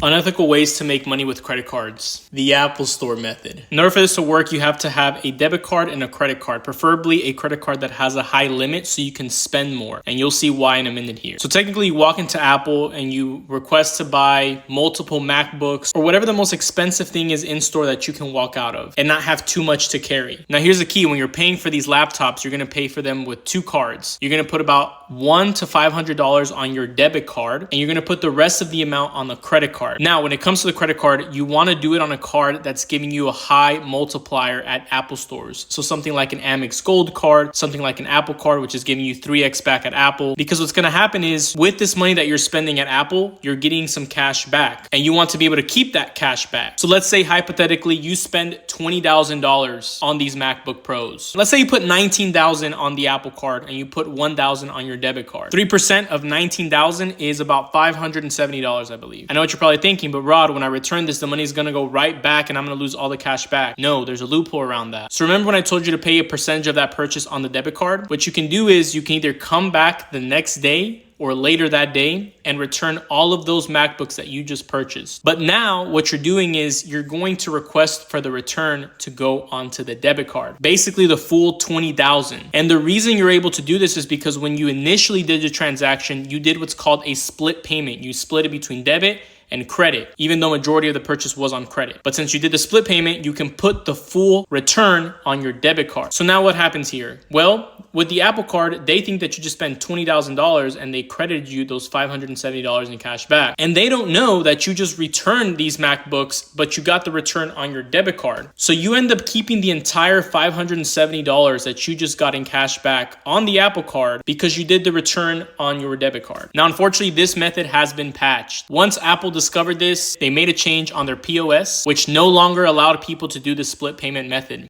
Unethical ways to make money with credit cards. The Apple Store method. In order for this to work, you have to have a debit card and a credit card, preferably a credit card that has a high limit so you can spend more. And you'll see why in a minute here. So technically you walk into Apple and you request to buy multiple MacBooks or whatever the most expensive thing is in store that you can walk out of and not have too much to carry. Now here's the key. When you're paying for these laptops, you're going to pay for them with two cards. You're going to put about $100 to $500 on your debit card and you're going to put the rest of the amount on the credit card. Now, when it comes to the credit card, you want to do it on a card that's giving you a high multiplier at Apple stores. So something like an Amex Gold card, something like an Apple card, which is giving you 3x back at Apple. Because what's going to happen is with this money that you're spending at Apple, you're getting some cash back and you want to be able to keep that cash back. So let's say hypothetically you spend $20,000 on these MacBook Pros. Let's say you put $19,000 on the Apple card and you put $1,000 on your debit card. 3% of $19,000 is about $570, I believe. I know what you're probably thinking, but Rod, when I return this, the money is going to go right back and I'm going to lose all the cash back. No, there's a loophole around that. So remember when I told you to pay a percentage of that purchase on the debit card? What you can do is you can either come back the next day or later that day and return all of those MacBooks that you just purchased. But now what you're doing is you're going to request for the return to go onto the debit card, basically the full $20,000. And the reason you're able to do this is because when you initially did the transaction, you did what's called a split payment. You split it between debit and credit, even though majority of the purchase was on credit. But since you did the split payment, you can put the full return on your debit card. So now what happens here? Well, with the Apple card, they think that you just spent $20,000 and they credited you those $570 in cash back. And they don't know that you just returned these MacBooks, but you got the return on your debit card. So you end up keeping the entire $570 that you just got in cash back on the Apple card because you did the return on your debit card. Now, unfortunately, this method has been patched. Once Apple discovered this, they made a change on their POS, which no longer allowed people to do the split payment method.